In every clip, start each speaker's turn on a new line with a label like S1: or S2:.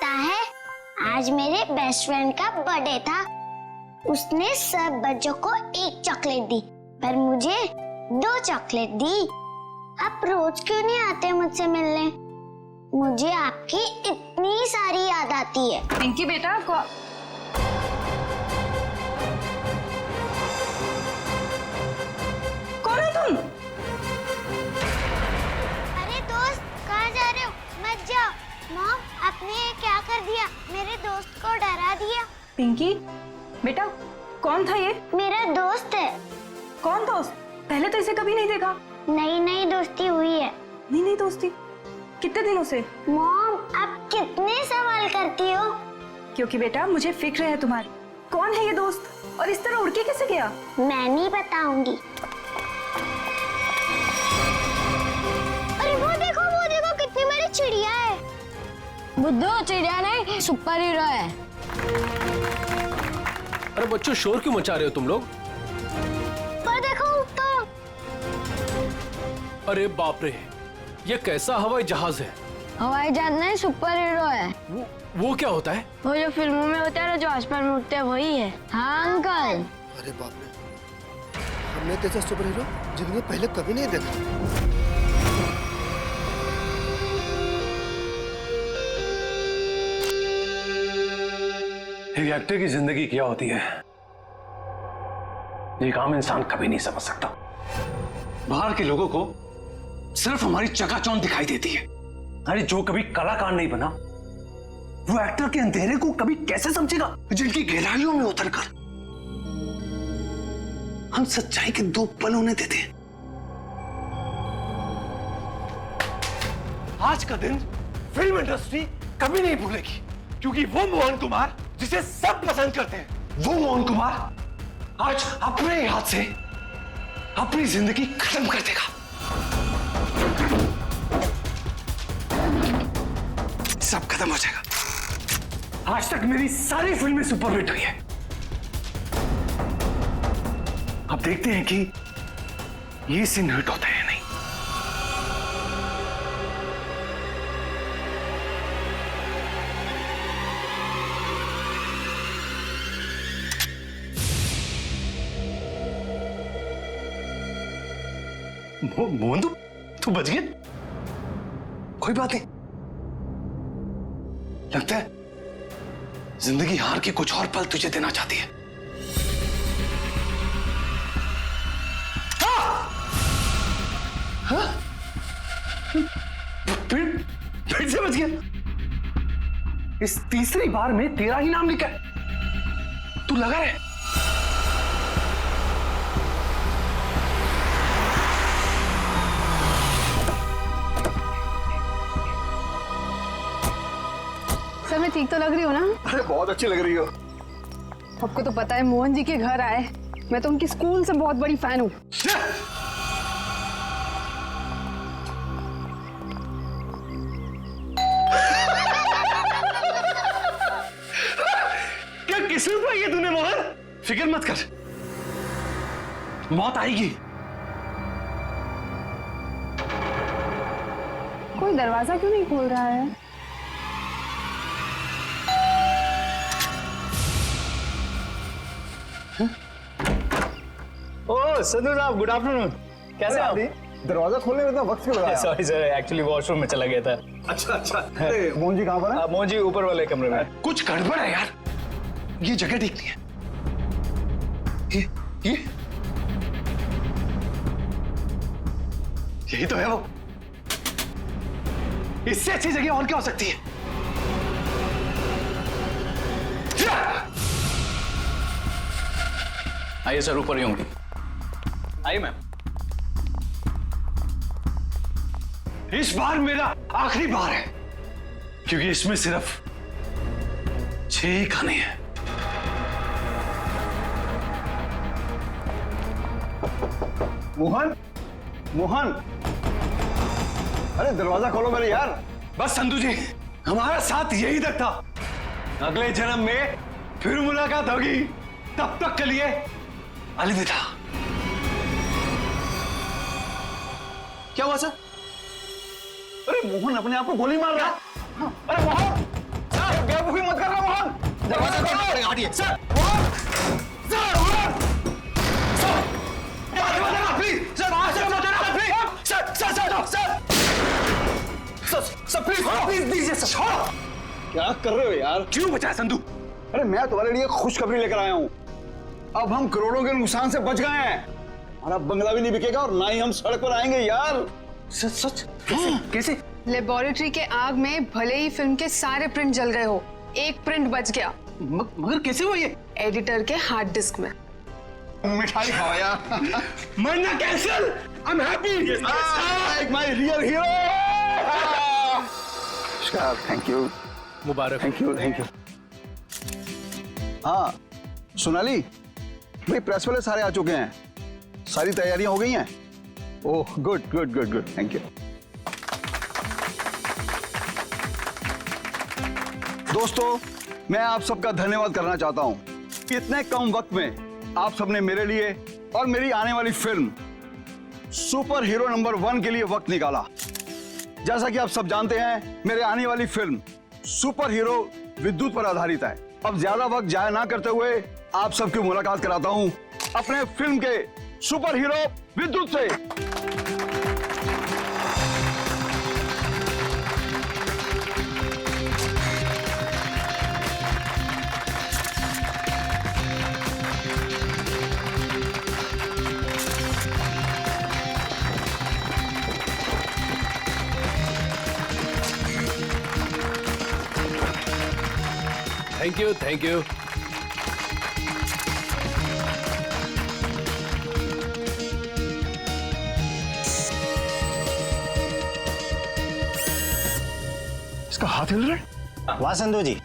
S1: पता है, आज मेरे बेस्ट फ्रेंड का बर्थडे था। उसने सब बच्चों को एक चॉकलेट दी, पर मुझे 2 चॉकलेट दी। आप रोज क्यों नहीं आते मुझसे मिलने? मुझे आपकी इतनी सारी याद आती है।
S2: पिंकी बेटा, कौन है तुम?
S1: अरे दोस्त, कहाँ जा रहे हो? मत जाओ। मॉम, आपने ये क्या कर दिया? मेरे दोस्त को डरा दिया।
S2: पिंकी बेटा, कौन था ये?
S1: मेरा दोस्त है।
S2: कौन दोस्त? पहले तो इसे कभी नहीं देखा।
S1: नई नई दोस्ती हुई है।
S2: नहीं दोस्ती, कितने दिनों से?
S1: मॉम, आप कितने सवाल करती हो?
S2: क्योंकि बेटा मुझे फिक्र है तुम्हारी। कौन है ये दोस्त और इस तरह उड़ के कैसे गया?
S1: मैं नहीं बताऊंगी। अरे वो देखो कितनी बड़ी चिड़िया है।
S3: बुद्धू, चिड़िया नहीं, सुपर हीरो है।
S4: अरे बच्चों, शोर क्यों मचा रहे हो तुम लोग?
S1: पर देखो ऊपर।
S4: अरे बाप रे, ये कैसा हवाई जहाज है?
S3: हवाई जहाज नहीं, सुपर हीरो है।
S4: वो क्या होता है?
S3: वो जो फिल्मों में होता है ना, जो आसमान में उड़ते हैं, वही है। हाँ अंकल।
S5: अरे बाप रे, हमने तो ऐसा सुपर हीरो जिंदगी में पहले कभी नहीं देखा।
S4: एक एक्टर की जिंदगी क्या होती है, एक आम इंसान कभी नहीं समझ सकता। बाहर के लोगों को सिर्फ हमारी चकाचौंध दिखाई देती है। अरे जो कभी कलाकार नहीं बना, वो एक्टर के अंधेरे को कभी कैसे समझेगा? जिनकी गहराइयों में उतरकर हम सच्चाई के 2 पल उन्हें देते हैं। आज का दिन फिल्म इंडस्ट्री कभी नहीं भूलेगी, क्योंकि वो मोहन कुमार जिसे सब पसंद करते हैं, वो मोहन कुमार आज अपने हाथ से अपनी जिंदगी खत्म कर देगा। सब खत्म हो जाएगा। आज तक मेरी सारी फिल्में सुपरहिट हुई है। अब देखते हैं कि ये सीन हिट होता है या नहीं। मोहन, तू बच गया? कोई बात नहीं। लगता है जिंदगी हार के कुछ और पल तुझे देना चाहती है। हाँ? फिर से बच गया। इस तीसरी बार में तेरा ही नाम लिखा है। तू लगा है?
S6: सर, मैं ठीक तो लग रही हूँ ना?
S5: अरे बहुत अच्छी लग रही हो।
S6: आपको तो पता है, मोहन जी के घर आए, मैं तो उनकी स्कूल से बहुत बड़ी फैन हूँ।
S4: क्या किस्मत पाई है तूने मोहन? फिक्र मत कर, मौत आएगी।
S6: कोई दरवाजा क्यों नहीं खोल रहा है?
S7: ओह संधू साहब, गुड आफ्टरनून। कैसे आप?
S5: दरवाजा खोलने में इतना वक्त क्यों लगाया?
S7: सॉरी सर, एक्चुअली वॉशरूम में चला गया था।
S4: अच्छा।
S5: मोहन जी कहाँ पर है?
S7: मोहन जी ऊपर वाले कमरे में।
S4: कुछ गड़बड़ है यार, ये जगह ठीक नहीं है। ये यही तो है वो। इससे अच्छी जगह और क्या हो सकती है?
S7: आइए सर, ऊपर ही होंगे। आइए मैम।
S4: इस बार मेरा आखिरी बार है, क्योंकि इसमें सिर्फ 6 ही खाने हैं।
S5: मोहन, मोहन, अरे दरवाजा खोलो मेरे यार।
S4: बस संधू जी, हमारा साथ यही तक था। अगले जन्म में फिर मुलाकात होगी। तब तक के लिए अलविदा।
S7: क्या हुआ सर?
S5: अरे मोहन अपने आप को गोली मार रहा है।
S7: अरे मोहन! सर!
S8: मत करना मोहन, दरवाजा खोलना पड़ेगा। हटिए सर, क्या कर रहे हो यार?
S4: क्यों बचाया संधू?
S8: अरे मैं तुम्हारे लिए खुशखबरी लेकर आया हूँ। अब हम करोड़ों के नुकसान से बच गए हैं। हमारा बंगला भी नहीं बिकेगा और ना ही हम सड़क पर आएंगे यार।
S4: सच सच? कैसे?
S6: लेबोरेटरी के आग में भले ही फिल्म के सारे प्रिंट जल गए हो, एक प्रिंट बच गया।
S4: मगर कैसे हुआ ये?
S6: एडिटर के हार्ड डिस्क में।
S8: मिठाई खाओ यार।
S4: मरना cancel. I am happy.
S8: My real hero. Thank you,
S7: Mubarak.
S8: Thank you, thank you. हाँ सोनाली भाई, प्रेस वाले सारे आ चुके हैं, सारी तैयारियां हो गई हैं। Oh good good good good, thank you. दोस्तों मैं आप सबका धन्यवाद करना चाहता हूं कि इतने कम वक्त में आप सबने मेरे लिए और मेरी आने वाली फिल्म सुपर हीरो नंबर 1 के लिए वक्त निकाला। जैसा कि आप सब जानते हैं, मेरे आने वाली फिल्म सुपर हीरो विद्युत पर आधारित है। अब ज्यादा वक्त जाया ना करते हुए आप सबकी मुलाकात कराता हूं अपने फिल्म के सुपर हीरो विद्युत से।
S7: Thank you, thank you.
S8: इसका हाथ हिल रहा है।
S9: वाह संधू जी,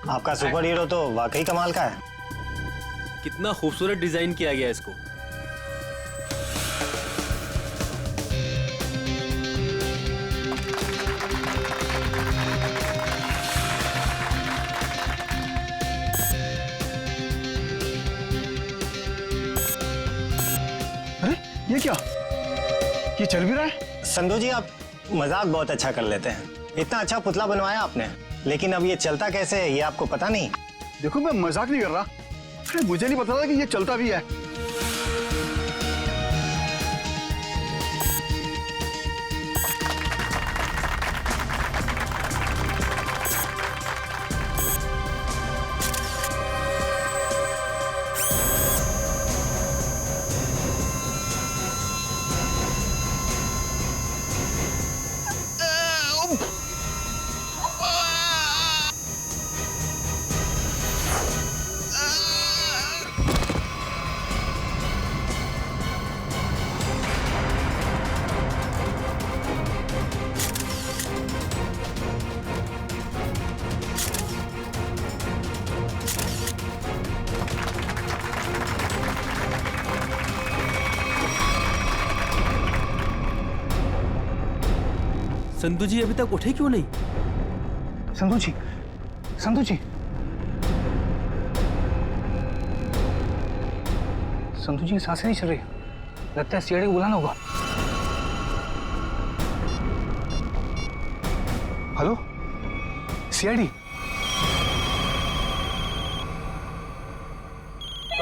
S9: आपका सुपर हीरो तो वाकई कमाल का है।
S7: कितना खूबसूरत डिजाइन किया गया इसको।
S8: अरे ये क्या, ये चल भी रहा है?
S9: संधू जी आप मजाक बहुत अच्छा कर लेते हैं। इतना अच्छा पुतला बनवाया आपने, लेकिन अब ये चलता कैसे है ये आपको पता नहीं?
S8: देखो मैं मजाक नहीं कर रहा, अरे मुझे नहीं पता था कि ये चलता भी है।
S7: संधू जी अभी तक उठे क्यों नहीं?
S8: संधू जी, संधू जी, संधू जी की सांसें नहीं चल रही, लगता है सीआईडी को बुलाना होगा। Hello CID.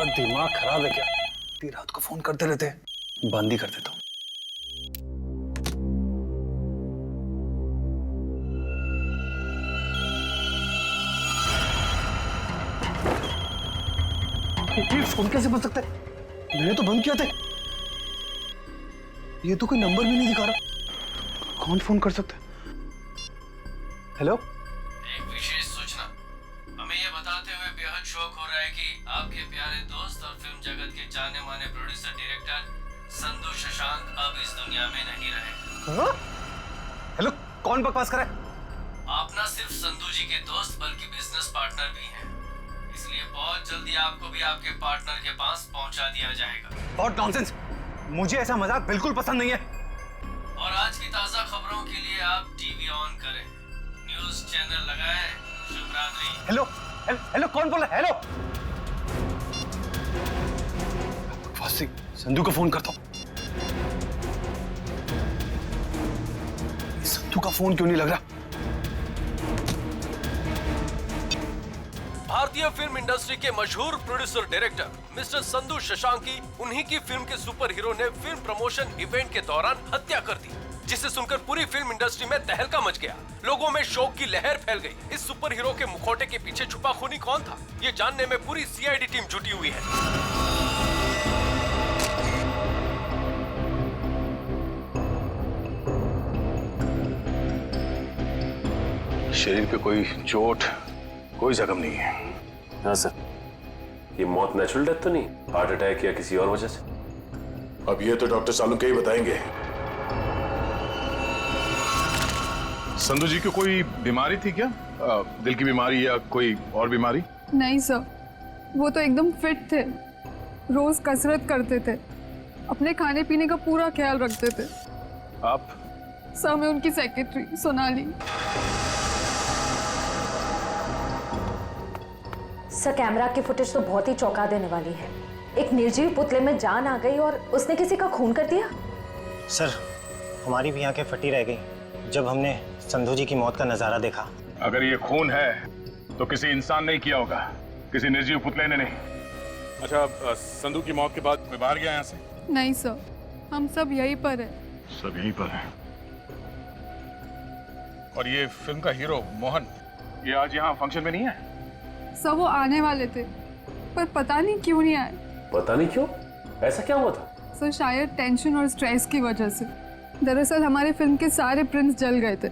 S8: दिमाग खराब है क्या? इतनी रात को फोन करते रहते हैं, बंद ही कर देता हूँ। ये फोन कैसे बंद सकता है? मैंने तो बंद किया था। ये तो कोई नंबर भी नहीं दिखा रहा, कौन फोन कर सकता है? हेलो,
S10: एक विशेष सूचना। हमें ये बताते हुए बेहद शौक हो रहा है कि आपके प्यारे दोस्त और फिल्म जगत के जाने माने प्रोड्यूसर डायरेक्टर संधू शशांक अब इस दुनिया में नहीं रहे।
S8: हेलो, कौन बकवास कर रहा है?
S10: आप ना सिर्फ संधू जी के दोस्त बल्कि बिजनेस पार्टनर भी हैं, इसलिए बहुत जल्दी आपको भी आपके पार्टनर के पास पहुंचा दिया जाएगा।
S8: बहुत नॉनसेंस, मुझे ऐसा मजाक बिल्कुल पसंद नहीं है।
S10: और आज की ताजा खबरों के लिए आप टीवी ऑन करें, न्यूज चैनल लगाएं। शुभ रात्रि।
S8: हेलो हेलो, कौन बोल रहा है? हेलो, संधू को फोन करता हूँ। संधू का फोन क्यों नहीं लग रहा?
S10: भारतीय फिल्म इंडस्ट्री के मशहूर producer director mister Sandhu Shashank की उन्हीं की फिल्म के सुपर हीरो ने फिल्म प्रमोशन इवेंट के दौरान हत्या कर दी, जिसे सुनकर पूरी फिल्म इंडस्ट्री में तहलका मच गया। लोगों में शोक की लहर फैल गई। इस सुपर हीरो के मुखौटे के पीछे छुपा खूनी कौन था, ये जानने में पूरी सीआईडी टीम जुटी हुई है।
S4: शरीर पे कोई चोट, कोई जख्म नहीं है।
S11: हाँ सर, ये मौत नेचुरल डेथ तो नहीं, हार्ट अटैक या किसी और वजह से?
S12: अब ये तो डॉक्टर सालुंके ही बताएंगे।
S13: संधू जी को कोई बीमारी थी क्या? दिल की बीमारी या कोई और बीमारी?
S6: नहीं सर, वो तो एकदम फिट थे, रोज कसरत करते थे, अपने खाने पीने का पूरा ख्याल रखते थे।
S13: आप?
S6: सर, मैं उनकी सेक्रेटरी सोनाली।
S14: सर, कैमरा की फुटेज तो बहुत ही चौंका देने वाली है। एक निर्जीव पुतले में जान आ गई और उसने किसी का खून कर दिया।
S9: सर, हमारी भी आंखें फटी रह गई जब हमने संधू जी की मौत का नजारा देखा।
S13: अगर ये खून है तो किसी इंसान ने किया होगा, किसी निर्जीव पुतले ने नहीं। अच्छा, संधू की मौत के बाद मैं बाहर गया यहाँ से?
S6: नहीं सर, हम सब यहीं पर है।
S13: सब यहीं पर है। और ये फिल्म का हीरो मोहन, ये आज यहाँ फंक्शन में नहीं है?
S6: सर, वो आने वाले थे पर पता नहीं क्यों नहीं आए।
S11: पता नहीं क्यों? ऐसा क्या हुआ था?
S6: सर, शायद टेंशन और स्ट्रेस की वजह से। दरअसल हमारे फिल्म के सारे प्रिंट्स जल गए थे,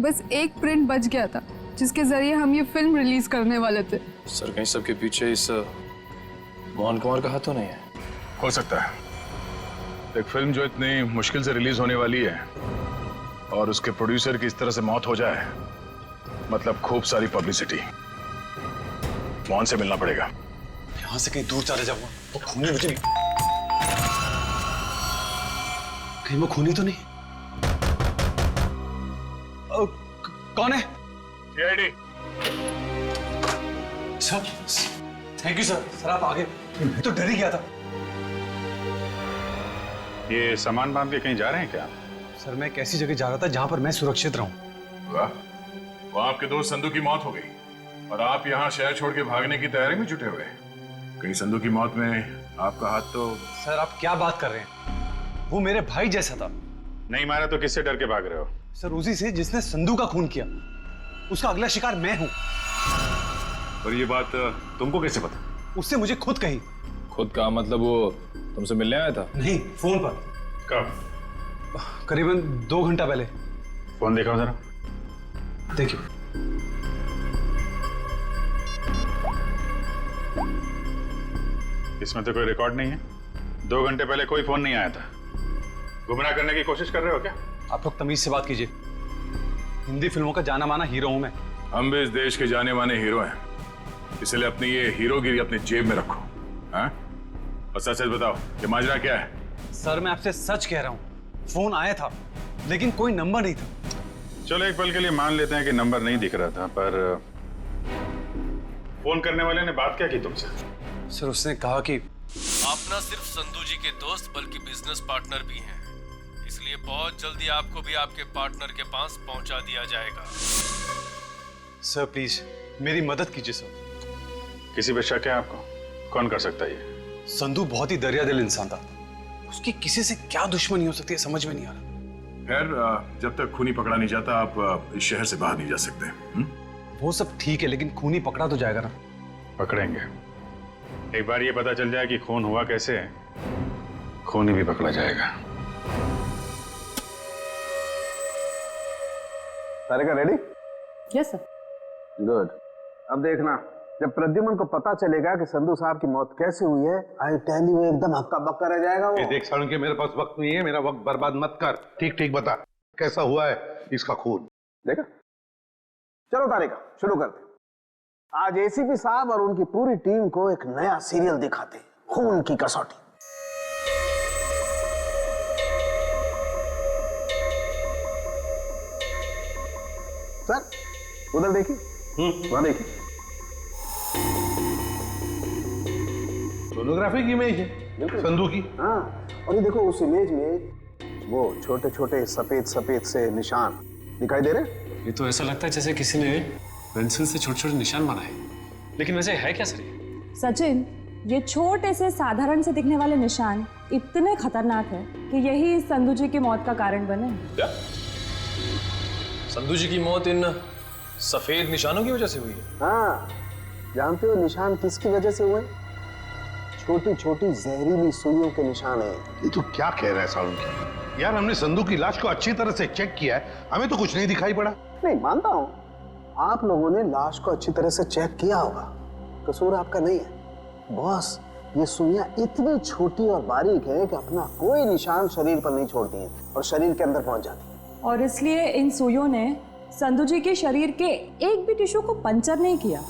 S6: बस एक प्रिंट बच गया था जिसके जरिए हम ये फिल्म रिलीज करने वाले थे।
S11: सर, कहीं सबके पीछे इस मोहन कुमार का हाथ तो नहीं है?
S13: हो सकता है। एक फिल्म जो इतनी मुश्किल से रिलीज होने वाली है और उसके प्रोड्यूसर की इस तरह से मौत हो जाए, मतलब खूब सारी पब्लिसिटी। मोहन से मिलना पड़ेगा।
S4: यहाँ से कहीं दूर चले जाऊंगा, वो खूनी मुझे नहीं, कहीं वो खूनी तो नहीं? कौन है?
S13: CID.
S4: Sir, thank you sir. Sir, आप आगे, मैं तो डर ही गया था।
S13: ये सामान बांध के कहीं जा रहे हैं क्या?
S4: सर, मैं एक ऐसी जगह जा रहा था जहां पर मैं सुरक्षित रहूं।
S13: वाह, वो आपके दोस्त संधू की मौत हो गई और आप यहाँ शहर छोड़ के भागने की तैयारी में जुटे हुए। कहीं संधू की मौत में आपका हाथ तो?
S4: सर, आप क्या बात कर रहे हैं? वो मेरे भाई जैसा था।
S13: नहीं मारा तो किससे डर के भाग रहे हो?
S4: सर, उसी से जिसने संधू का खून किया, उसका अगला शिकार मैं हूं।
S13: और ये बात तुमको कैसे पता?
S4: उससे मुझे खुद कही।
S11: खुद का मतलब वो तुमसे मिलने आया था?
S4: नहीं, फोन पर।
S13: कब?
S4: करीबन 2 घंटा पहले।
S13: फोन देखा जरा।
S4: देखिए।
S13: इसमें तो कोई रिकॉर्ड नहीं है। 2 घंटे पहले कोई फोन नहीं आया था। गुमराह करने की कोशिश कर रहे हो क्या?
S4: आप लोग तमीज से बात कीजिए। हिंदी फिल्मों का जाना माना हीरो हूं मैं।
S13: हम भी इस देश के जाने माने हीरो हैं, इसलिए अपनी ये हीरोगिरी अपनी जेब में रखो। हाँ? और सच सच बताओ, ये माजरा क्या है?
S4: सर, मैं आपसे सच कह रहा हूं, फोन आया था लेकिन कोई नंबर नहीं था।
S13: चलो, एक पल के लिए मान लेते हैं कि नंबर नहीं दिख रहा था, पर फोन करने वाले ने बात क्या की तुमसे?
S4: सर, उसने कहा कि
S10: आप न सिर्फ संधू जी के दोस्त बल्कि बिजनेस पार्टनर भी हैं, इसलिए बहुत जल्दी आपको भी आपके पार्टनर के पास पहुंचा दिया जाएगा।
S4: सर, प्लीज मेरी मदद कीजिए सर।
S13: किसी पे शक है आपको? कौन कर सकता है ये?
S4: संधू बहुत ही दरियादिल इंसान था। उसकी किसी से क्या दुश्मनी हो सकती है, समझ में नहीं आ रहा।
S13: खैर, जब तक खूनी पकड़ा नहीं जाता आप इस शहर से बाहर नहीं जा सकते।
S4: वो सब ठीक है, लेकिन खूनी पकड़ा तो जाएगा ना?
S13: पकड़ेंगे। एक बार ये पता चल जाए कि खून हुआ कैसे है, खूनी भी पकड़ा जाएगा।
S8: सारे का रेडी?
S14: Yes sir.
S8: गुड। अब देखना, जब प्रद्युमन को पता चलेगा कि संधू साहब की मौत कैसे हुई है, आई टेल यू, एकदम हक्का बक्का रह जाएगा वो।
S12: देख सालुंके, मेरे पास वक्त नहीं है, मेरा वक्त बर्बाद मत कर। ठीक ठीक बता, कैसा हुआ है इसका खून?
S8: देखा? चलो तारिका, शुरू करते। आज एसीपी साहब और उनकी पूरी टीम को एक नया सीरियल दिखाते, खून की कसौटी। सर, उधर देखिए, वहां देखिए।
S12: सोनोग्राफी की इमेज है संधू की।
S8: हाँ, और ये देखो, उस इमेज में वो छोटे छोटे सफेद सफेद से निशान दिखाई दे रहे हैं।
S11: ये तो ऐसा लगता है जैसे किसी ने पेंसिल से छोटे छोटे निशान बनाए। लेकिन वैसे है क्या सर ये?
S14: सचिन, ये छोटे से साधारण से दिखने वाले निशान इतने खतरनाक है कि यही संधू जी की मौत का कारण बने।
S11: क्या? संधू जी की मौत इन सफेद निशानों की वजह से हुई है?
S5: हाँ, जानते हो निशान किसकी वजह से हुए? छोटी छोटी जहरीली सुइयों के निशान है।
S12: ये तो क्या कह रहा है सालुंकी? यार हमने संधू की लाश को अच्छी तरह से चेक किया है, हमें तो कुछ नहीं दिखाई पड़ा।
S5: नहीं मानता हूँ, आप लोगों ने लाश को अच्छी तरह से चेक किया होगा, कसूर आपका नहीं है। बॉस, ये सुइयां इतनी छोटी और बारीक है कि अपना कोई निशान शरीर पर नहीं छोड़ती हैं और शरीर के अंदर पहुंच जाती हैं।
S14: और इसलिए इन सुइयों ने संधू जी के शरीर के एक भी टिश्यू को पंचर नहीं किया,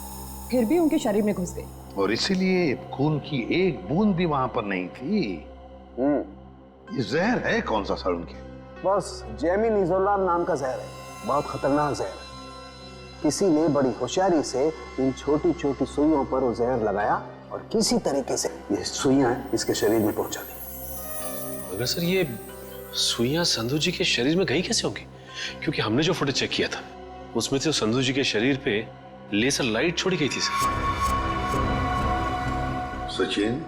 S14: फिर भी उनके शरीर में घुस गई।
S12: और इसीलिए खून की एक बूंद भी वहां पर नहीं थी। ये जहर है कौन सा सालुंकी?
S5: बस जेमिनिजोलाम नाम का जहर है, बहुत खतरनाक जहर है। किसी ने बड़ी होशियारी से इन छोटी छोटी सुइयों पर वो जहर लगाया और किसी तरीके से ये सुइयां इसके शरीर में पहुंचा दी।
S11: मगर सर ये सुइयां संधू जी के शरीर में गई कैसे होंगी? क्योंकि हमने जो फोटो चेक किया था उसमें से संधू जी के शरीर पे लेजर लाइट छोड़ी गई थी सर।
S12: सचिन,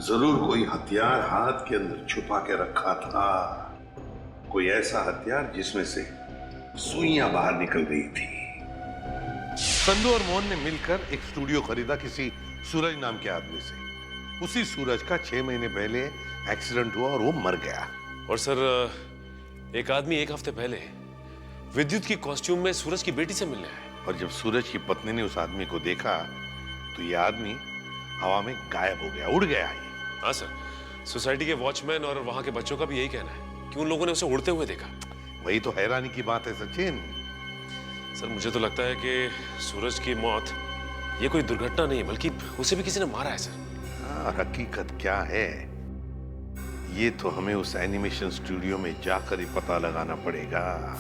S12: जरूर कोई हथियार हाथ के अंदर छुपा के रखा था, कोई ऐसा हथियार जिसमें से सुइयां बाहर निकल गई थी। संधू और मोहन ने मिलकर एक स्टूडियो खरीदा किसी सूरज नाम के आदमी से। उसी सूरज का 6 महीने पहले एक्सीडेंट हुआ और वो मर गया।
S11: और सर एक आदमी 1 हफ्ते पहले विद्युत की कॉस्ट्यूम में सूरज की बेटी से मिलने आया।
S12: और जब सूरज की पत्नी ने उस आदमी को देखा तो ये आदमी हवा में गायब हो गया, उड़ गया।
S11: हाँ सर, सोसाइटी के वॉचमैन और वहां के बच्चों का भी यही कहना है कि उन लोगों ने उसे उड़ते हुए देखा।
S12: वही तो हैरानी की बात है सचिन।
S11: सर मुझे तो लगता है कि सूरज की मौत ये कोई दुर्घटना नहीं है, बल्कि उसे भी किसी ने मारा है सर।
S12: हाँ, हकीकत क्या है ये तो हमें उस एनिमेशन स्टूडियो में जाकर ही पता लगाना पड़ेगा।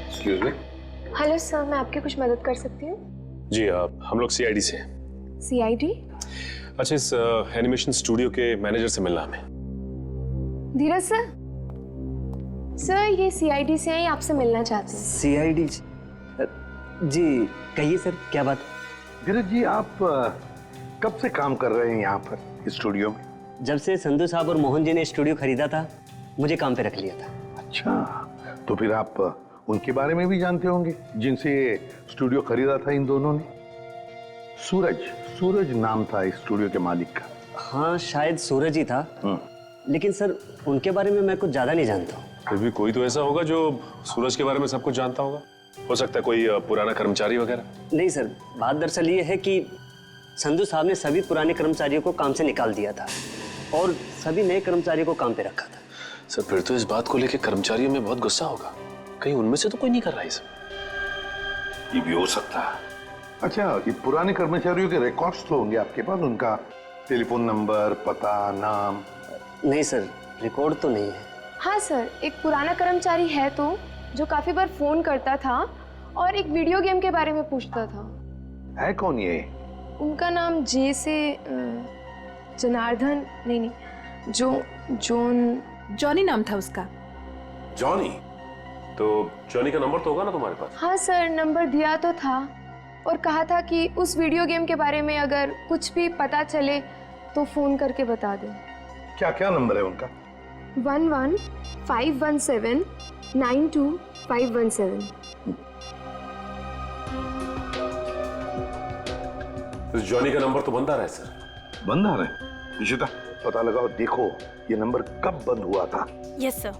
S12: Excuse me.
S15: हेलो सर, मैं आपकी कुछ मदद कर सकती हूँ?
S11: जी हम लोग सीआईडी से हैं।
S15: सीआईडी?
S11: अच्छा, इस एनिमेशन स्टूडियो के मैनेजर से मिलना हमें।
S15: धीरज सर, सर ये सीआईडी से हैं, आपसे मिलना चाहते हैं।
S16: सीआईडी जी, कहिए सर क्या बात?
S12: धीरज जी, आप कब से काम कर रहे हैं यहाँ पर इस स्टूडियो में?
S16: जब से संधू साहब और मोहन जी ने स्टूडियो खरीदा था, मुझे काम पे रख लिया था।
S12: अच्छा, तो फिर आप उनके बारे में भी जानते होंगे जिनसे ये स्टूडियो खरीदा था इन दोनों ने? सूरज नाम था इस स्टूडियो के मालिक का।
S16: हाँ, शायद सूरज ही था, लेकिन सर उनके बारे में मैं कुछ ज्यादा नहीं जानता हूँ।
S11: फिर भी कोई तो ऐसा होगा जो सूरज के बारे में सब कुछ जानता होगा। हो सकता है कोई पुराना कर्मचारी वगैरह।
S16: नहीं सर, बात दरअसल ये है कि संधू साहब ने सभी पुराने कर्मचारियों को काम से निकाल दिया था और सभी नए कर्मचारियों को काम पे रखा था।
S11: सर फिर तो इस बात को लेकर कर्मचारियों में बहुत गुस्सा होगा, कहीं उनमें से तो कोई नहीं कर रहा है सब।
S12: ये भी हो सकता है। अच्छा, ये पुराने कर्मचारियों के रिकॉर्ड्स तो होंगे आपके पास, उनका टेलीफोन नंबर, पता, नाम?
S16: नहीं सर, रिकॉर्ड तो नहीं है।
S15: हाँ सर, एक पुराना कर्मचारी है तो जो काफी बार फोन करता था और एक वीडियो गेम के बारे में पूछता था।
S12: है कौन ये?
S15: उनका नाम जे से जनार्दन नहीं, जॉनी नाम था उसका।
S11: जॉनी? तो जॉनी का नंबर तो होगा ना तुम्हारे पास?
S15: हाँ सर, नंबर दिया तो था और कहा था कि उस वीडियो गेम के बारे में अगर कुछ भी पता चले तो फोन करके बता दें।
S12: क्या क्या नंबर है उनका?
S15: 11-517-92-517।
S11: जॉनी का नंबर तो बंद आ रहा है सर।
S12: बंद आ रहा है? निशिता, पता लगाओ, देखो ये नंबर कब बंद हुआ था।
S15: Yes sir.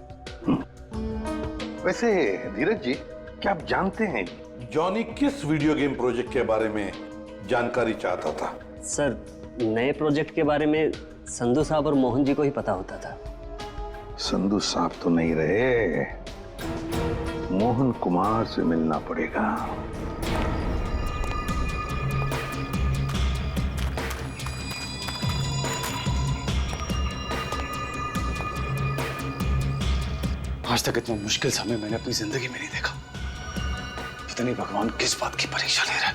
S12: वैसे धीरज जी, क्या आप जानते हैं जॉनी किस वीडियो गेम प्रोजेक्ट के बारे में जानकारी चाहता था?
S16: सर, नए प्रोजेक्ट के बारे में संधू साहब और मोहन जी को ही पता होता था।
S12: संधू साहब तो नहीं रहे, मोहन कुमार से मिलना पड़ेगा।
S4: आज तक इतना मुश्किल समय मैंने अपनी जिंदगी में नहीं देखा। पता नहीं भगवान किस बात की परीक्षा ले रहा है।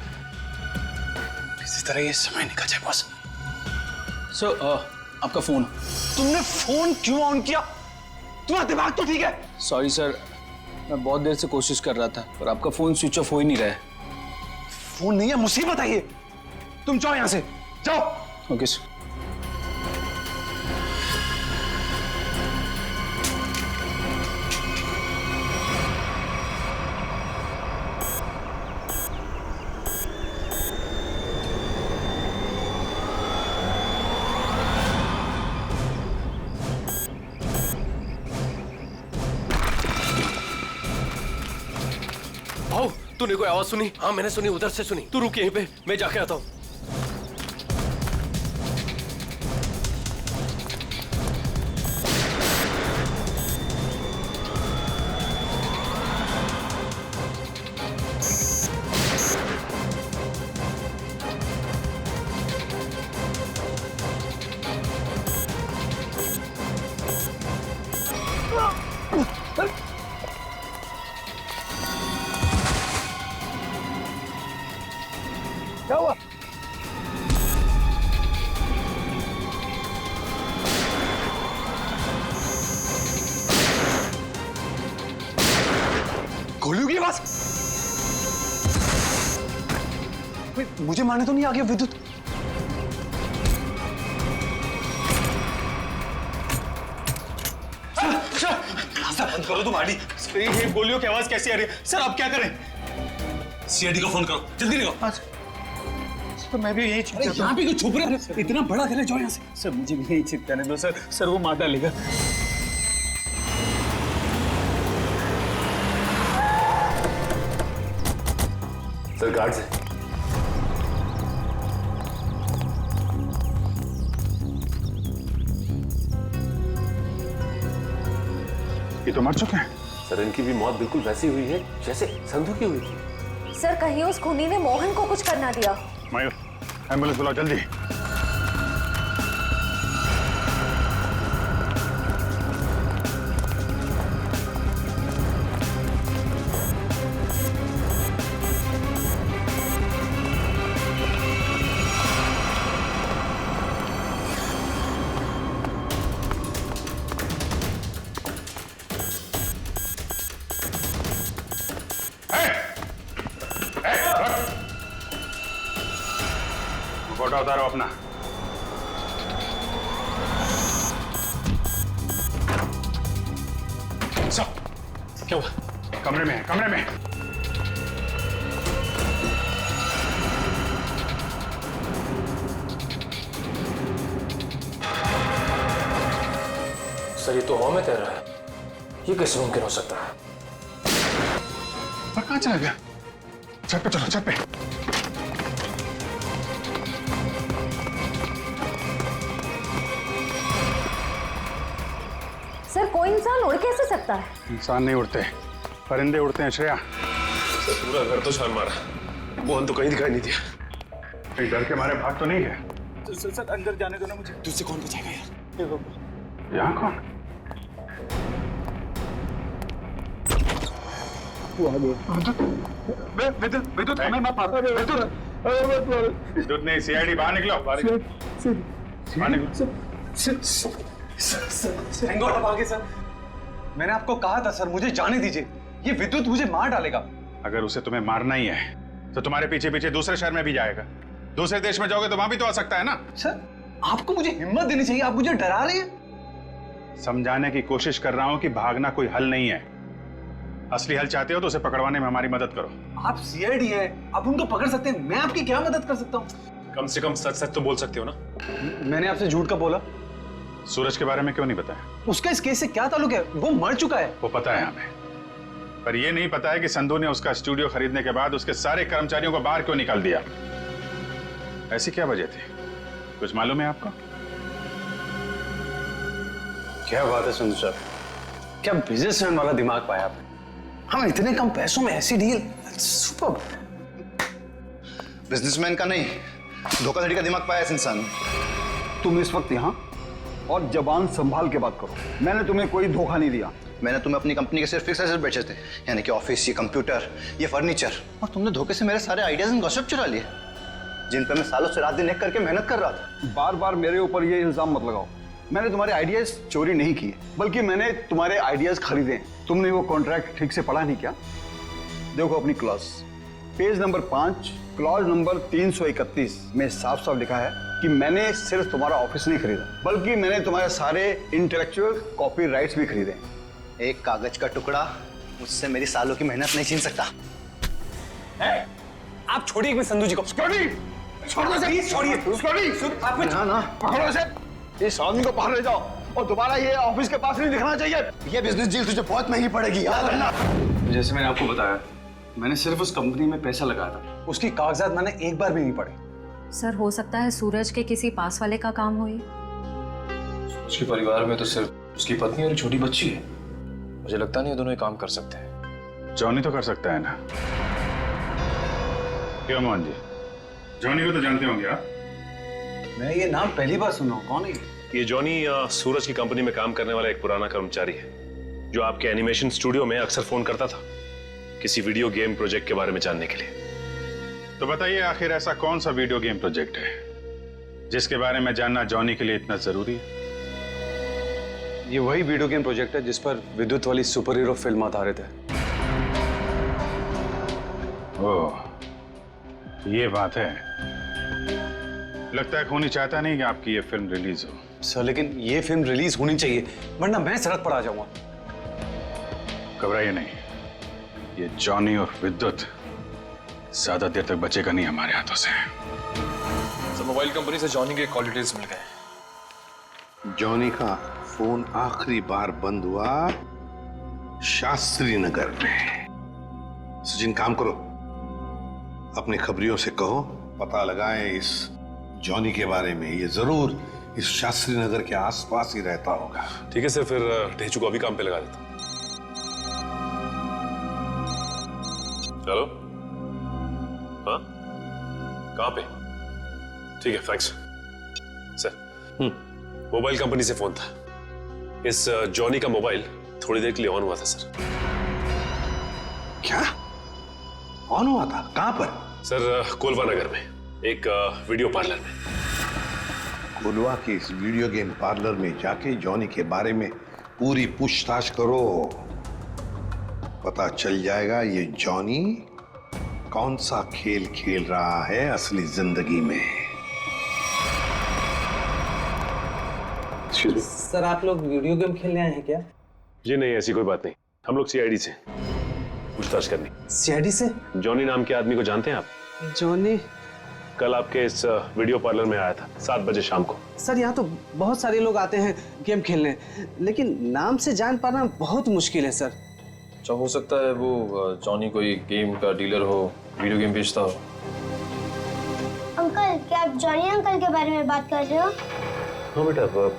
S4: किसी तरह ये समय निकल जाए बस। सर, आपका फोन। तुमने फोन क्यों ऑन किया? तुम्हारा दिमाग तो ठीक है? सॉरी सर, मैं बहुत देर से कोशिश कर रहा था पर आपका फोन स्विच ऑफ हो ही नहीं रहा है।
S5: फोन नहीं है, मुसीबत है ये। तुम जाओ यहां से, जाओ।
S4: Okay sir.
S11: भाऊ तूने कोई आवाज सुनी? हाँ मैंने सुनी, उधर से सुनी। तू रुक यहीं पे, मैं जाके आता हूँ।
S5: क्या हुआ? गोलियों की आवाज। मुझे मारने तो नहीं आ गया विद्युत?
S4: बंद करो तुम आड़ी। ये गोलियों की आवाज कैसी आ रही है? सर आप क्या करें? सीआईडी को फोन करो, जल्दी करो।
S5: तो मैं भी यही छिपता।
S4: यहाँ पे क्यों छुप रहे हो? इतना बड़ा घर है, जाओ यहाँ से।
S5: सर मुझे भी यही छिपता दो सर। सर वो मार डालेगा।
S11: सर गार्ड से।
S13: ये तो मर चुके हैं।
S11: सर इनकी भी मौत बिल्कुल वैसी हुई है जैसे संधू की हुई थी।
S17: सर कहीं उस खूनी ने मोहन को कुछ करना दिया।
S13: मयूर एम्बुलेंस बुलाओ जल्दी। फोटो उतारो अपना। सब
S11: क्या हुआ?
S13: कमरे में है, कमरे में।
S11: सर ये तो हवा में तैर रहा है, ये कैसे मुमकिन हो सकता है?
S13: पर कहाँ चला गया? छत पे चलो, छत पे।
S17: सर कोई इंसान उड़ कैसे सकता है?
S13: इंसान नहीं उड़ते, परिंदे उड़ते हैं श्रेया।
S11: सर पूरा घर तो छान मारा, मोहन तो कहीं दिखाई नहीं दिया।
S13: कहीं डर के मारे भाग तो नहीं है?
S5: सर अंदर जाने दो ना मुझे। तुझसे कौन बचाएगा यार?
S13: यहाँ कौन? विद्युत हमें मत मारो। विद्युत नहीं, सीआईडी बाहर निकलो। बाहर निकलो।
S4: सर मैंने आपको कहा था सर, मुझे जाने दीजिए। ये विद्युत मुझे मार डालेगा।
S13: अगर उसे तुम्हें मारना ही है तो तुम्हारे पीछे पीछे दूसरे शहर में भी जाएगा। दूसरे देश में जाओगे तो वहां भी तो आ सकता है ना।
S4: सर आपको मुझे हिम्मत देनी चाहिए, आप मुझे डरा रहे हैं।
S13: समझाने की कोशिश कर रहा हूं कि भागना कोई हल नहीं है। असली हल चाहते हो तो उसे पकड़वाने में हमारी मदद करो।
S4: आप सीआईडी है, आप उनको पकड़ सकते हैं, मैं आपकी क्या मदद कर सकता हूँ?
S11: कम से कम सच सच तो बोल सकते हो ना।
S4: मैंने आपसे झूठ का बोला?
S13: सूरज के बारे में क्यों नहीं बताया?
S4: उसका इस केस से क्या ताल्लुक है? वो मर चुका है।
S13: वो पता है हमें, पर ये नहीं पता है कि संधू ने उसका स्टूडियो खरीदने के बाद उसके सारे कर्मचारियों को बाहर क्यों निकाल दिया। ऐसी क्या वजह थी, कुछ मालूम है आपको?
S4: क्या बात है संधू साहब, क्या बिजनेसमैन वाला दिमाग पाया आपने। हम इतने कम पैसों में ऐसी डील, सुपर।
S5: बिजनेसमैन का नहीं, धोखाधड़ी का दिमाग पाया इस इंसान ने।
S8: तुम इस वक्त यहाँ और जबान संभाल के बात करो। मैंने तुम्हें कोई धोखा नहीं दिया।
S5: मैंने तुम्हें अपनी कंपनी के सिर्फ फिक्स एसेट बेचे थे, यानी कि ऑफिस, ये कंप्यूटर, ये फर्नीचर, और तुमने धोखे से मेरे सारे आइडियाज एंड गॉसिप चुरा लिए, जिन पर मैं सालों से रात दिन एक करके मेहनत कर रहा था।
S8: बार बार मेरे ऊपर ये इल्जाम मत लगाओ। मैंने तुम्हारे आइडियाज चोरी नहीं किए, बल्कि मैंने तुम्हारे आइडियाज खरीदे हैं। तुमने वो कॉन्ट्रैक्ट ठीक से पढ़ा नहीं क्या? देखो अपनी clause, page number 5, clause number 331 में साफ साफ लिखा है कि मैंने सिर्फ तुम्हारा ऑफिस नहीं खरीदा, बल्कि मैंने तुम्हारे सारे इंटेलेक्चुअल कॉपीराइट्स भी खरीदे।
S9: एक कागज का टुकड़ा मुझसे मेरी सालों की मेहनत नहीं छीन सकता। आप छोड़िए एक संधू जी को।
S8: छोड़िए ना, पकड़ो इसे। इस आदमी को बाहर ले जाओ और दोबारा ये ऑफिस के पास नहीं दिखना चाहिए।
S9: ये बिजनेस डील तुझे बहुत महंगी पड़ेगी, याद रखना।
S4: जैसे मैंने आपको बताया, मैंने सिर्फ उस कंपनी में पैसा लगाया था, उसकी कागजात मैंने एक बार भी नहीं पढ़े।
S17: सर हो सकता है सूरज के किसी पास वाले का काम हो ये।
S11: उसके परिवार में तो सिर्फ उसकी पत्नी और छोटी बच्ची है। मुझे लगता नहीं ये दोनों काम कर सकते हैं।
S13: जॉनी तो कर सकता है ना? क्या मोहन जी, जॉनी को तो जानते होंगे आप?
S4: मैं ये नाम पहली बार सुना हूं, कौन है
S11: ये जॉनी सूरज की कंपनी में काम करने वाला एक पुराना कर्मचारी है, जो आपके एनिमेशन स्टूडियो में अक्सर फोन करता था किसी वीडियो गेम प्रोजेक्ट के बारे में जानने के लिए।
S13: तो बताइए आखिर ऐसा कौन सा वीडियो गेम प्रोजेक्ट है जिसके बारे में जानना जॉनी के लिए इतना जरूरी है?
S4: ये वही वीडियो गेम प्रोजेक्ट है जिस पर विद्युत वाली सुपर हीरो फिल्म आधारित है।
S13: ओह, ये बात है। लगता है खूनी चाहता नहीं कि आपकी ये फिल्म रिलीज हो।
S4: सर लेकिन ये फिल्म रिलीज होनी चाहिए, वरना मैं सड़क पर आ जाऊंगा।
S13: घबराइए नहीं, ये जॉनी और विद्युत ज्यादा देर तक बचेगा नहीं हमारे हाथों से।
S11: सर मोबाइल कंपनी से जॉनी के कॉल डिटेल्स मिल गए।
S12: जॉनी का फोन आखिरी बार बंद हुआ शास्त्री नगर में। सचिन काम करो, अपने खबरियों से कहो पता लगाएं इस जॉनी के बारे में। ये जरूर इस शास्त्री नगर के आसपास ही रहता होगा।
S11: ठीक है सर, फिर ढेचू को अभी काम पे लगा देता हूं। हेलो, हाँ कहाँ पे? ठीक है, थैंक्स सर। मोबाइल कंपनी से फोन था। इस जॉनी का मोबाइल थोड़ी देर के लिए ऑन हुआ था सर।
S12: क्या ऑन हुआ था? कहां पर?
S11: सर कोलवा नगर में एक वीडियो पार्लर में।
S12: कोलवा के इस वीडियो गेम पार्लर में जाके जॉनी के बारे में पूरी पूछताछ करो। पता चल जाएगा ये जॉनी कौन सा खेल खेल रहा है असली जिंदगी में।
S10: सर आप लोग वीडियो गेम खेलने आए हैं क्या?
S11: जी नहीं, ऐसी कोई बात नहीं। हम लोग सीआईडी से पूछताछ करनी।
S10: सीआईडी से?
S11: जॉनी नाम के आदमी को जानते हैं आप?
S10: जॉनी?
S11: कल आपके इस वीडियो पार्लर में आया था 7 बजे शाम को।
S10: सर यहाँ तो बहुत सारे लोग आते हैं गेम खेलने, लेकिन नाम से जान पाना बहुत मुश्किल है सर।
S7: अच्छा, हो सकता है वो जॉनी कोई गेम का डीलर हो, वीडियो गेम बेचता हो।
S1: अंकल, क्या आप जॉनी अंकल के बारे में बात कर रहे हो?
S11: हाँ बेटा,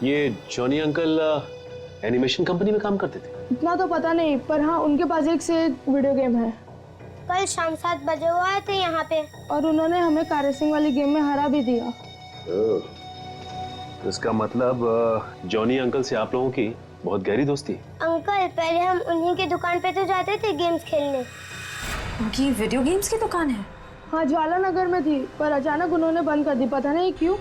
S11: ये जॉनी अंकल एनिमेशन कंपनी में काम करते थे।
S15: इतना तो पता नहीं, पर हाँ उनके पास एक से एक वीडियो गेम है।
S1: कल शाम 7 बजे वो आए थे यहाँ पे
S15: और उन्होंने हमें कार रेसिंग वाली गेम में हरा भी दिया।
S11: इसका मतलब जॉनी अंकल से आप लोगों की बहुत गहरी दोस्ती है।
S1: अंकल, पहले हम उन्हीं की दुकान पे तो जाते थे गेम्स खेलने।
S17: उनकी वीडियो गेम्स की दुकान है?
S15: हाँ, ज्वाला नगर में थी, पर अचानक उन्होंने बंद कर दी, पता नहीं क्यों।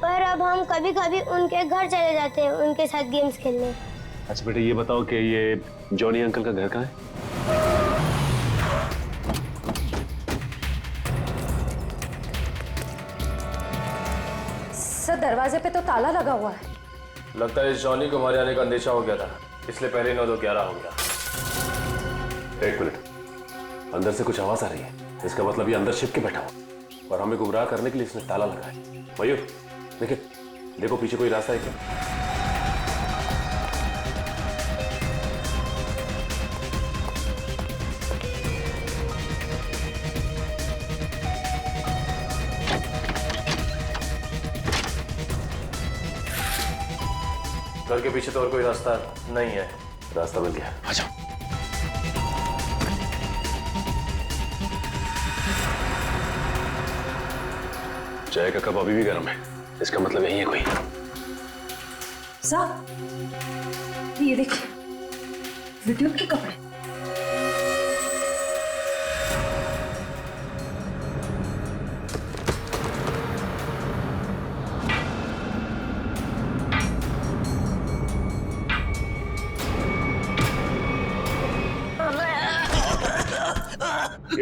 S1: पर अब हम कभी कभी उनके घर चले जाते हैं उनके साथ गेम्स खेलने।
S11: अच्छा बेटा, ये बताओ कि ये जॉनी अंकल का घर कहाँ है?
S17: सर दरवाजे पे तो ताला लगा हुआ है।
S7: लगता है जॉनी को हमारे आने का अंदेशा हो गया था, इसलिए पहले 9-2-11 हो गया।
S11: एक मिनट, अंदर से कुछ आवाज आ रही है। इसका मतलब ये अंदर छिप के बैठा हुआ और हमें गुमराह करने के लिए इसने ताला लगाया। मयूर देखिए, देखो पीछे कोई रास्ता है क्या?
S7: घर के पीछे तो और कोई रास्ता नहीं है।
S11: रास्ता मिल गया, आ जाओ। चाय का कप अभी भी गर्म है, इसका मतलब यही है कोई।
S17: साहब ये देखिए, विद्युत के कपड़े।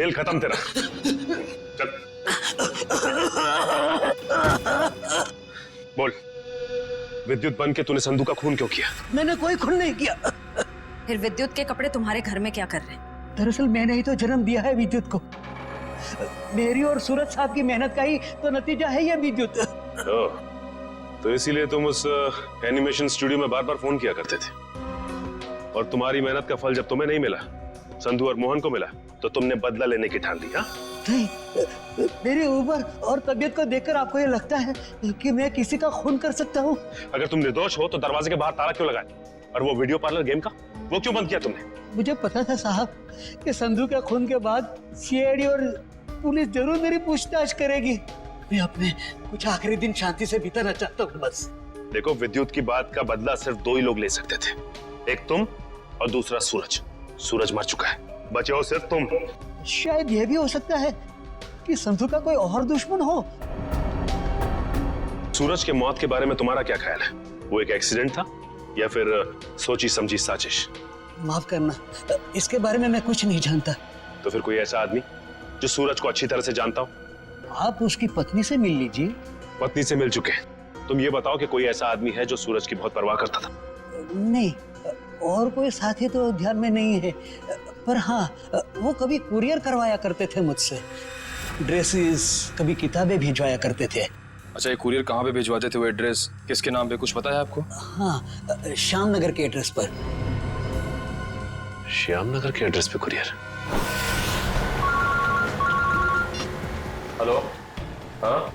S11: खेल खत्म तेरा। चल बोल, विद्युत बन के तूने संधू का खून क्यों किया?
S18: मैंने कोई खून नहीं किया।
S17: फिर विद्युत के कपड़े तुम्हारे घर में क्या कर रहे हैं?
S18: दरअसल मैंने ही तो जन्म दिया है विद्युत को। मेरी और सूरज साहब की मेहनत का ही तो नतीजा है ये विद्युत।
S11: तो इसीलिए तुम उस एनिमेशन स्टूडियो में बार बार फोन किया करते थे, और तुम्हारी मेहनत का फल जब तुम्हें नहीं मिला, संधू और मोहन को मिला, तो तुमने बदला लेने की ठान ली। हाँ,
S18: नहीं, मेरी उम्र और तबीयत को देखकर आपको ये लगता है कि मैं किसी का खून कर सकता हूँ?
S11: अगर तुम निर्दोष हो तो दरवाजे के बाहर ताला क्यों लगाया? और वो वीडियो पार्लर गेम का, वो क्यों बंद किया तुमने?
S18: मुझे पता था साहब कि संधू के खून के बाद सीआईडी और पुलिस जरूर मेरी पूछताछ करेगी। मैं अपने कुछ आखिरी दिन शांति से बिताना चाहता हूँ बस।
S11: देखो, विद्युत की बात का बदला सिर्फ दो ही लोग ले सकते थे, एक तुम और दूसरा सूरज। सूरज मर चुका है, बचे हो सिर्फ तुम।
S18: शायद यह भी हो सकता है कि संधू का कोई और दुश्मन हो।
S11: सूरज के मौत के बारे में तुम्हारा क्या ख्याल है? वो एक एक्सीडेंट था या फिर सोची समझी साजिश?
S18: माफ करना, इसके बारे में मैं कुछ नहीं जानता।
S11: तो फिर कोई ऐसा आदमी जो सूरज को अच्छी तरह से जानता हो?
S18: आप उसकी पत्नी से मिल लीजिए।
S11: पत्नी से मिल चुके हैं, तुम ये बताओ कि कोई ऐसा आदमी है जो सूरज की बहुत परवाह करता था?
S18: नहीं, और कोई साथी तो ध्यान में नहीं है, पर हाँ, वो कभी कुरियर करवाया करते थे मुझसे। ड्रेसेस, कभी किताबें भिजवाया करते थे।
S7: अच्छा, ये कुरियर कहाँ पे भिजवाते थे? वो एड्रेस किसके नाम पे, कुछ पता है आपको?
S18: हाँ, श्याम नगर के एड्रेस पर।
S11: श्याम नगर के एड्रेस पे कुरियर?
S7: हेलो, हाँ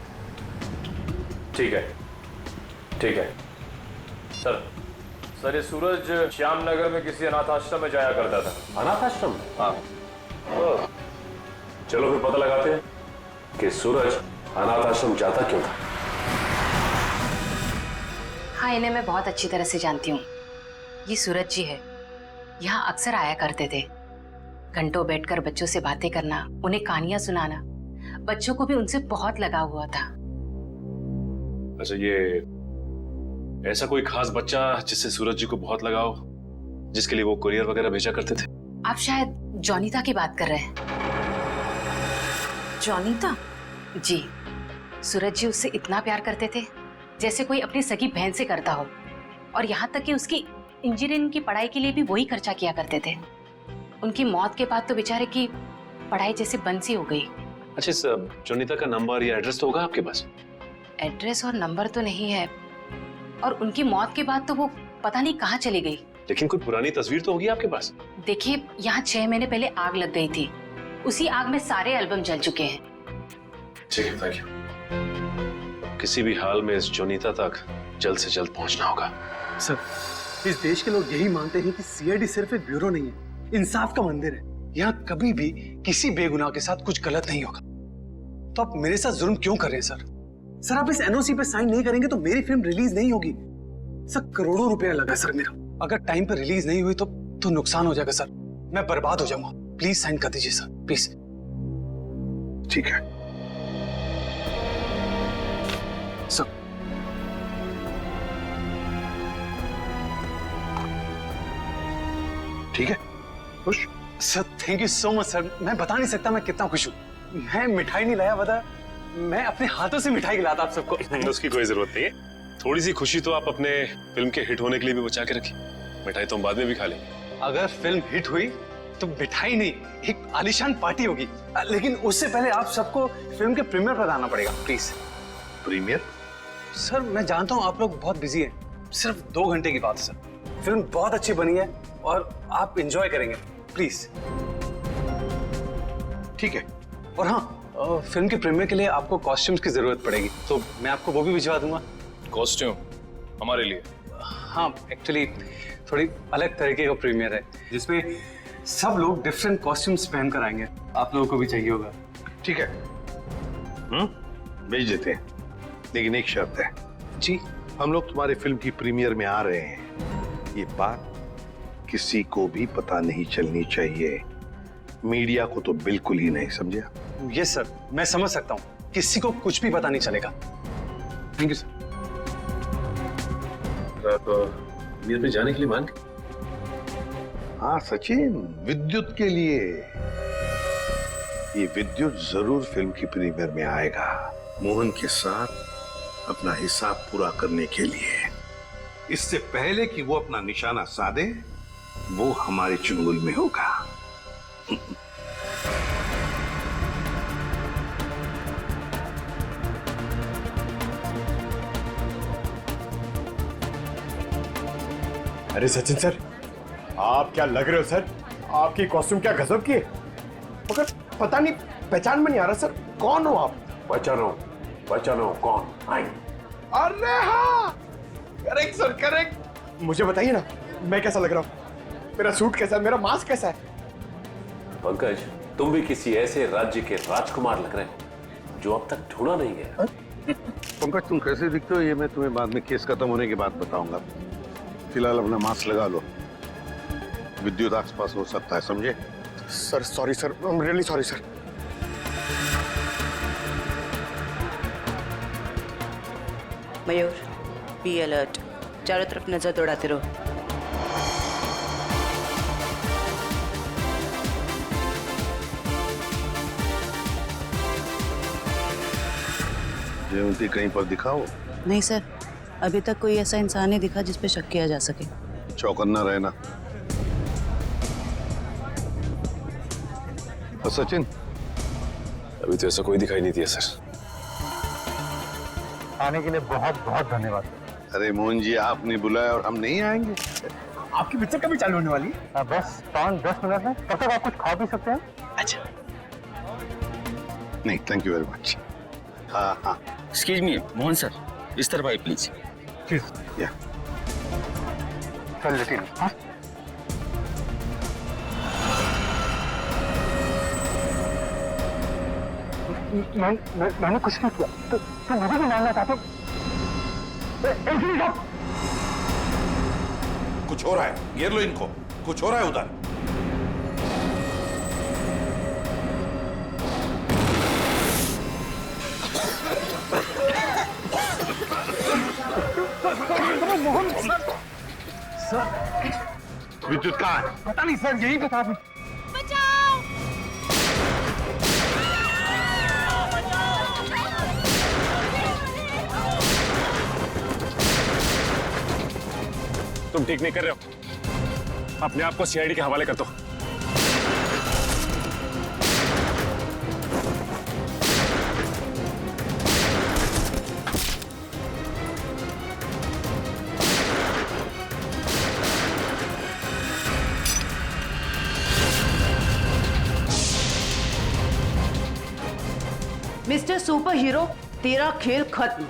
S7: ठीक है, ठीक है सर, ये सूरज श्याम नगर में किसी अनाथ आश्रम में जाया करता था।
S11: अनाथ आश्रम?
S7: हाँ।
S11: चलो फिर पता लगाते हैं कि सूरज अनाथ आश्रम जाता क्यों था।
S17: हाँ, इन्हें मैं बहुत अच्छी तरह से जानती हूँ। ये सूरज जी है, यहाँ अक्सर आया करते थे। घंटों बैठकर बच्चों से बातें करना, उन्हें कहानियां सुनाना, बच्चों को भी उनसे बहुत लगाव हुआ था।
S11: अच्छा, ये ऐसा कोई खास बच्चा जिससे सूरज जी को बहुत लगाव, जिसके लिए वो कुरियर वगैरह भेजा करते थे?
S17: आप शायद जॉनीता की बात कर रहे हैं। जॉनीता? जी, सूरज जी उससे इतना प्यार करते थे जैसे कोई अपनी सगी बहन से करता हो, और यहाँ तक कि उसकी इंजीनियरिंग की पढ़ाई के लिए भी वही खर्चा किया करते थे। उनकी मौत के बाद तो बेचारे की पढ़ाई जैसे बंद सी हो गई।
S11: अच्छा, इस जॉनीता का नंबर या एड्रेस तो होगा आपके पास?
S17: एड्रेस और नंबर तो नहीं है, और उनकी मौत के बाद तो वो पता नहीं कहाँ चली गई।
S11: लेकिन कोई पुरानी तस्वीर तो होगी आपके पास?
S17: देखिए, यहाँ 6 महीने पहले आग लग गई थी, उसी आग में सारे एल्बम जल चुके हैं।
S11: ठीक है, थैंक यू। किसी भी हाल में इस जॉनीता तक जल्द से जल्द पहुंचना होगा।
S4: सर, इस देश के लोग यही मानते हैं कि सीआईडी सिर्फ एक ब्यूरो नहीं है, इंसाफ का मंदिर है। यहाँ कभी भी किसी बेगुनाह के साथ कुछ गलत नहीं होगा। तो आप मेरे साथ जुल्म क्यों कर रहे हैं सर? सर, आप इस एनओसी पे साइन नहीं करेंगे तो मेरी फिल्म रिलीज नहीं होगी। सर, करोड़ों रुपया लगा सर मेरा, अगर टाइम पर रिलीज नहीं हुई तो नुकसान हो जाएगा सर, मैं बर्बाद हो जाऊंगा। प्लीज साइन कर दीजिए सर, प्लीज।
S12: ठीक है
S4: सर।
S12: ठीक है, खुश?
S4: Sir, thank you so much sir. मैं बता नहीं सकता मैं कितना खुश हूँ। मैं मिठाई नहीं लाया, बता, मैं अपने हाथों से मिठाई खिलाता आप सबको।
S11: उसकी कोई जरूरत नहीं है, थोड़ी सी खुशी तो आप अपने फिल्म के हिट होने के लिए भी बचा के रखिए। मिठाई तो हम बाद में भी खा लेंगे।
S4: अगर फिल्म हिट हुई तो मिठाई नहीं, एक आलीशान पार्टी होगी। लेकिन उससे पहले आप सबको फिल्म के प्रीमियर पर आना पड़ेगा, प्लीज।
S12: प्रीमियर?
S4: सर, मैं जानता हूँ आप लोग बहुत बिजी हैं, सिर्फ 2 घंटे की बात है सर। फिल्म बहुत अच्छी बनी है और आप एंजॉय करेंगे, प्लीज।
S12: ठीक है।
S4: और हाँ, फिल्म के प्रीमियर के लिए आपको कॉस्ट्यूम्स की जरूरत पड़ेगी, तो मैं आपको वो भी भिजवा दूंगा।
S7: कॉस्ट्यूम हमारे लिए?
S4: हाँ, एक्चुअली थोड़ी अलग तरीके का प्रीमियर है जिसमें सब लोग डिफरेंट कॉस्ट्यूम्स पहन कर आएंगे। आप लोगों को भी चाहिए होगा।
S12: ठीक है, भेज देते हैं, लेकिन एक शर्त है।
S4: जी?
S12: हम लोग तुम्हारे फिल्म की प्रीमियर में आ रहे हैं, ये बात किसी को भी पता नहीं चलनी चाहिए। मीडिया को तो बिल्कुल ही नहीं, समझा?
S4: यस सर, मैं समझ सकता हूँ, किसी को कुछ भी पता नहीं चलेगा। Thank you sir.
S11: आप प्रीमियर पे जाने के लिए मान गए?
S12: हाँ सचिन, विद्युत के लिए। ये विद्युत जरूर फिल्म की प्रीमियर में आएगा, मोहन के साथ अपना हिसाब पूरा करने के लिए। इससे पहले कि वो अपना निशाना साधे, वो हमारे चुंगल में होगा।
S19: अरे सचिन सर, आप क्या लग रहे हो सर? आपकी कॉस्ट्यूम क्या गजब की है, मगर पता नहीं पहचान में नहीं आ रहा सर, कौन हो आप?
S12: पहचानो कौन? आई।
S19: अरे हाँ, करेक्ट सर करेक्ट। मुझे बताइए ना, मैं कैसा लग रहा हूँ? मेरा सूट कैसा है, मेरा मास्क कैसा है?
S11: पंकज, तुम भी किसी ऐसे राज्य के राजकुमार लग रहे हो जो अब तक ढूंढा नहीं गया।
S12: पंकज, तुम कैसे दिखते हो ये मैं तुम्हें बाद में केस खत्म होने के बाद बताऊंगा। फिलहाल अपना मास्क लगा लो, विद्युत आसपास हो सकता है, समझे?
S19: Sir sorry sir, I am really sorry sir.
S20: Mayur, be alert, चारों तरफ नजर दौड़ाते रहो।
S12: जयवंती कहीं पर दिखाओ।
S20: नहीं सर, अभी तक कोई ऐसा इंसान नहीं दिखा जिस पे शक किया जा सके।
S12: चौकन्ना रहना। और सचिन?
S11: अभी तो ऐसा कोई दिखाई नहीं दिया सर।
S19: आने के लिए बहुत बहुत धन्यवाद।
S12: अरे मोहन जी, आपने बुलाया और हम नहीं आएंगे?
S19: आपकी पिक्चर कभी चालू होने वाली है? बस 5-10 मिनट में, तब तक आप कुछ खा भी सकते हैं।
S12: अच्छा। नहीं, थैंक यू वेरी मच। हाँ हाँ।
S21: एक्सक्यूज मी मोहन सर, इस तरफ आइए प्लीज।
S12: या
S19: चल लेती हाँ? मैंने कुछ नहीं किया, तो मुझे भी मानना चाहते?
S12: कुछ हो रहा है, घेर लो इनको, कुछ हो रहा है उधर।
S19: सर,
S12: विद्युत कहाँ है?
S19: पता नहीं सर, यही बता दो।
S11: तुम ठीक नहीं कर रहे हो, अपने आप को सीआईडी के हवाले कर दो।
S20: मिस्टर सुपर हीरो, तेरा खेल खत्म।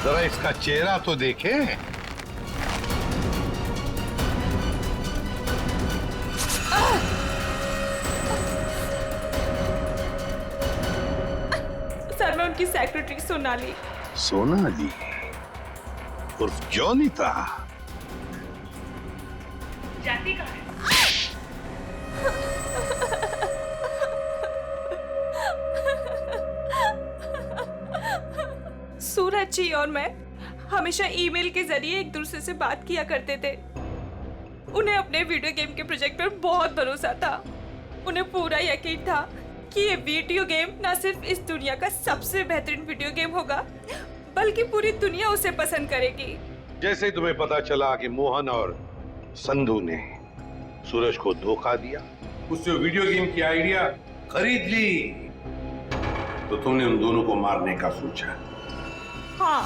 S12: जरा इसका चेहरा तो देखे।
S22: सर, मैं उनकी सेक्रेटरी सोनाली।
S12: सोनाली उर्फ जॉनिता।
S22: जाती कहाँ है? सूरज जी और मैं हमेशा ईमेल के जरिए एक दूसरे से बात किया करते थे। उन्हें अपने वीडियो गेम के प्रोजेक्ट पर बहुत भरोसा था। उन्हें पूरा यकीन था कि ये वीडियो गेम न सिर्फ इस दुनिया का सबसे बेहतरीन वीडियो गेम होगा, बल्कि पूरी दुनिया उसे पसंद करेगी।
S12: जैसे ही तुम्हें पता चला कि मोहन और संधू ने सूरज को धोखा दिया, उससे वीडियो गेम की आइडिया खरीद ली, तो तुमने उन दोनों को मारने का सोचा।
S22: हाँ,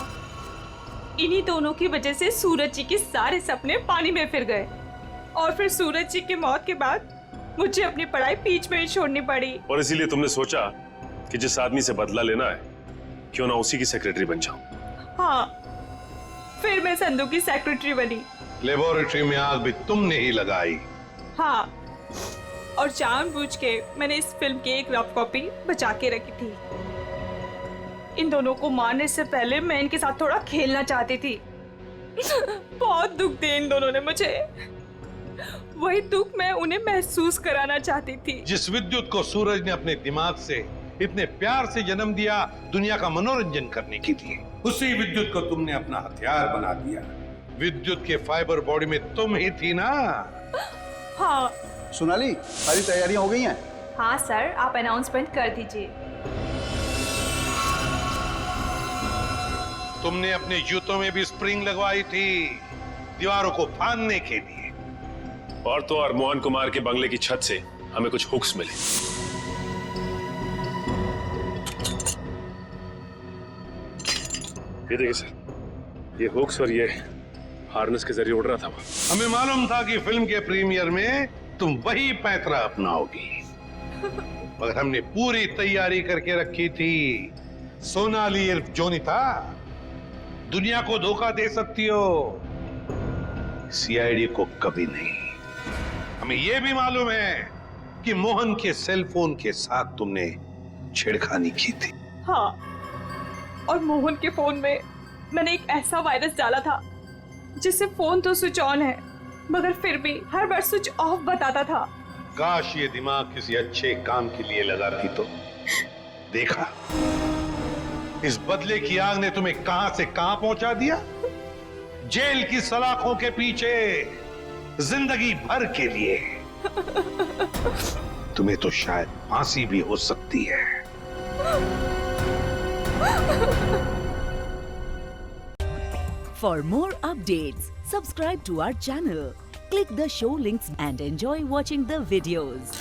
S22: इन्हीं दोनों की वजह से सूरज जी के सारे सपने पानी में फिर गए और फिर सूरज जी की मौत के बाद मुझे अपनी पढ़ाई बीच में ही छोड़नी पड़ी।
S11: और इसीलिए तुमने सोचा कि जिस आदमी से बदला लेना है क्यों ना उसी की सेक्रेटरी बन जाऊं।
S22: हाँ, फिर मैं संधू की सेक्रेटरी बनी।
S12: लेबोरेटरी में आग भी तुमने ही लगाई।
S22: हाँ, और जानबूझ के मैंने इस फिल्म की एक रफ कॉपी बचा के रखी थी। इन दोनों को मारने से पहले मैं इनके साथ थोड़ा खेलना चाहती थी। बहुत दुख दिए इन दोनों ने मुझे। वही दुख मैं उन्हें महसूस कराना चाहती थी।
S12: जिस विद्युत को सूरज ने अपने दिमाग से इतने प्यार से जन्म दिया दुनिया का मनोरंजन करने के लिए, उसी विद्युत को तुमने अपना हथियार बना दिया। विद्युत के फाइबर बॉडी में तुम ही थी ना?
S22: हाँ।
S8: सोनाली, सारी तैयारियां हो गई हैं?
S22: हाँ सर, आप अनाउंसमेंट कर दीजिए।
S12: तुमने अपने जूतों में भी स्प्रिंग लगवाई थी दीवारों को फाड़ने के लिए।
S11: और तो और मोहन कुमार के बंगले की छत से हमें कुछ हुक्स मिले। ये देखिए सर, ये हुक्स और ये हार्नेस के जरिए उड़ रहा था वो।
S12: हमें मालूम था कि फिल्म के प्रीमियर में तुम वही पैतरा अपनाओगी, मगर हमने पूरी तैयारी करके रखी थी। सोनाली इर्फ जोनीता, दुनिया को धोखा दे सकती हो, सीआईडी को कभी नहीं। हमें यह भी मालूम है कि मोहन के सेल फोन के साथ तुमने छेड़खानी की थी।
S22: हाँ, और मोहन के फोन में मैंने एक ऐसा वायरस डाला था जिससे फोन तो स्विच ऑन है मगर फिर भी हर बार स्विच ऑफ बताता था।
S12: काश ये दिमाग किसी अच्छे काम के लिए लगाती तो। देखा, इस बदले की आग ने तुम्हें कहां से कहां पहुंचा दिया। जेल की सलाखों के पीछे जिंदगी भर के लिए। तुम्हें तो शायद फांसी भी हो सकती है।
S2: For more updates, subscribe to our channel, click the show links and enjoy watching the videos.